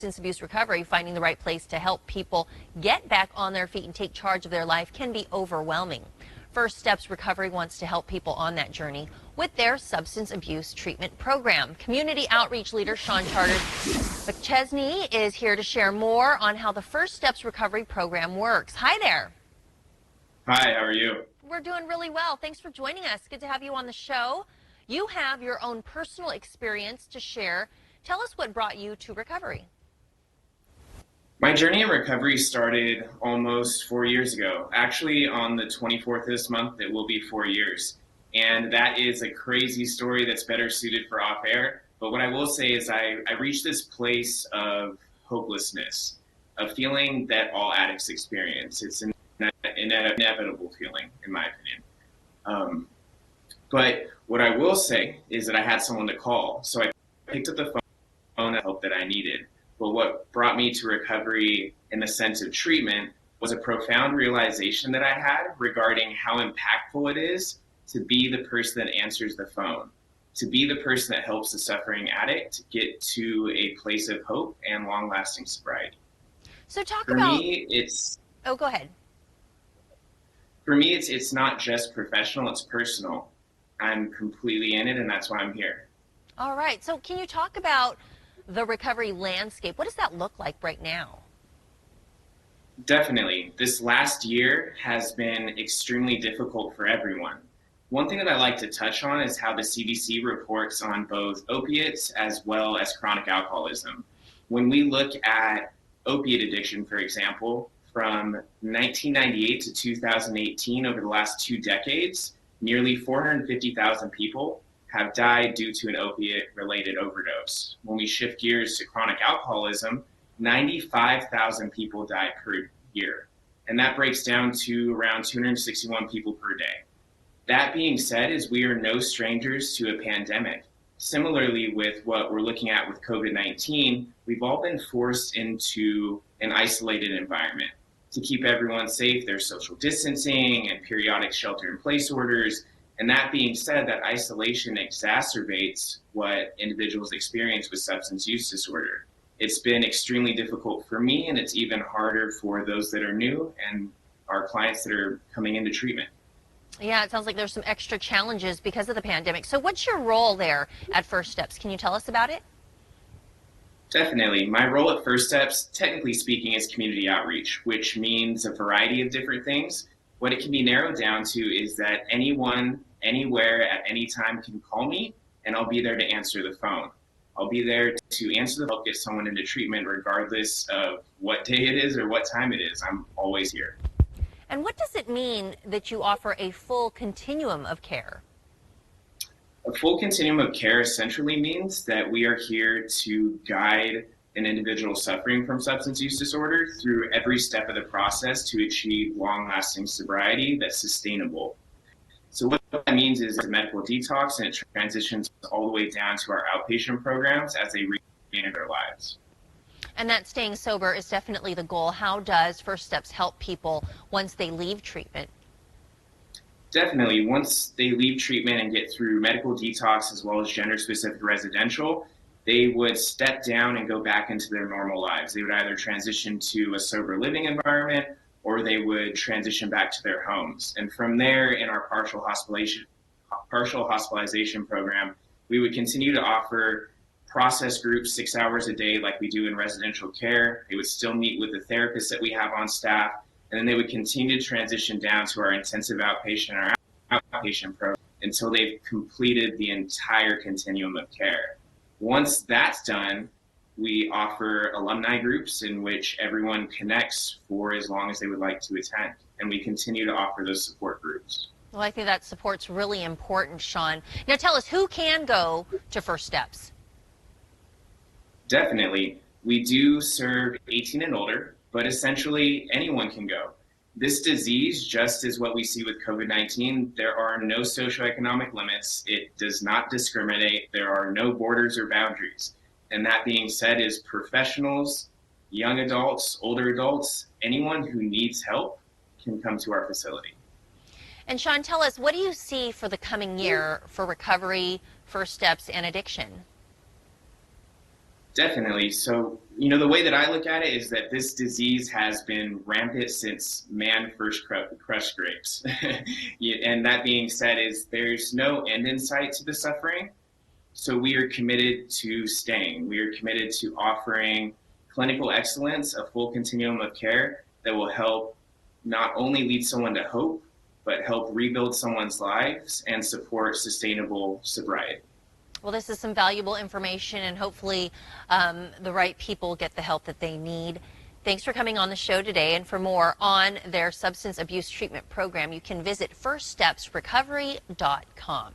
Substance abuse recovery, finding the right place to help people get back on their feet and take charge of their life can be overwhelming. First Steps Recovery wants to help people on that journey with their substance abuse treatment program. Community outreach leader Sean McChesney is here to share more on how the First Steps Recovery program works. Hi there. Hi, how are you? We're doing really well. Thanks for joining us. Good to have you on the show. You have your own personal experience to share. Tell us what brought you to recovery. My journey in recovery started almost 4 years ago. Actually, on the 24th of this month, it will be 4 years. And that is a crazy story that's better suited for off air. But what I will say is I reached this place of hopelessness, a feeling that all addicts experience. It's an inevitable feeling, in my opinion. But what I will say is that I had someone to call. So I picked up the phone and help that I needed. But what brought me to recovery in the sense of treatment was a profound realization that I had regarding how impactful it is to be the person that answers the phone, to be the person that helps the suffering addict get to a place of hope and long-lasting sobriety. So For me, it's... Oh, go ahead. For me, it's not just professional, it's personal. I'm completely in it, and that's why I'm here. All right. So can you talk about the recovery landscape? What does that look like right now? Definitely. This last year has been extremely difficult for everyone. One thing that I like to touch on is how the CDC reports on both opiates as well as chronic alcoholism. When we look at opiate addiction, for example, from 1998 to 2018, over the last 2 decades, nearly 450,000 people have died due to an opiate-related overdose. When we shift gears to chronic alcoholism, 95,000 people die per year. And that breaks down to around 261 people per day. That being said, is we are no strangers to a pandemic. Similarly, with what we're looking at with COVID-19, we've all been forced into an isolated environment. To keep everyone safe, there's social distancing and periodic shelter-in-place orders. And that being said, that isolation exacerbates what individuals experience with substance use disorder. It's been extremely difficult for me, and it's even harder for those that are new and our clients that are coming into treatment. Yeah, it sounds like there's some extra challenges because of the pandemic. So what's your role there at First Steps? Can you tell us about it? Definitely. My role at First Steps, technically speaking, is community outreach, which means a variety of different things. What it can be narrowed down to is that anyone, anywhere, at any time can call me, and I'll be there to answer the phone. I'll be there to answer the phone, get someone into treatment, regardless of what day it is or what time it is. I'm always here. And what does it mean that you offer a full continuum of care? A full continuum of care essentially means that we are here to guide an individual suffering from substance use disorder through every step of the process to achieve long-lasting sobriety that's sustainable. So what that means is a medical detox, and it transitions all the way down to our outpatient programs as they regain their lives. And that staying sober is definitely the goal. How does First Steps help people once they leave treatment? Definitely. Once they leave treatment and get through medical detox as well as gender-specific residential, they would step down and go back into their normal lives. They would either transition to a sober living environment or they would transition back to their homes. And from there, in our partial hospitalization program, we would continue to offer process groups 6 hours a day like we do in residential care. They would still meet with the therapists that we have on staff, and then they would continue to transition down to our intensive outpatient or outpatient program until they've completed the entire continuum of care. Once that's done, we offer alumni groups in which everyone connects for as long as they would like to attend, and we continue to offer those support groups. Well, I think that support's really important, Sean. Now tell us, who can go to First Steps? Definitely. We do serve 18 and older, but essentially anyone can go. This disease, just as what we see with COVID-19, there are no socioeconomic limits. It does not discriminate. There are no borders or boundaries. And that being said, is professionals, young adults, older adults, anyone who needs help can come to our facility. And Sean, tell us, what do you see for the coming year for recovery, First Steps, and addiction? Definitely. So, the way that I look at it is that this disease has been rampant since man first crushed grapes. And that being said, is there's no end in sight to the suffering. So we are committed to staying. We are committed to offering clinical excellence, a full continuum of care that will help not only lead someone to hope, but help rebuild someone's lives and support sustainable sobriety. Well, this is some valuable information, and hopefully the right people get the help that they need. Thanks for coming on the show today. And for more on their substance abuse treatment program, you can visit firststepsrecovery.com.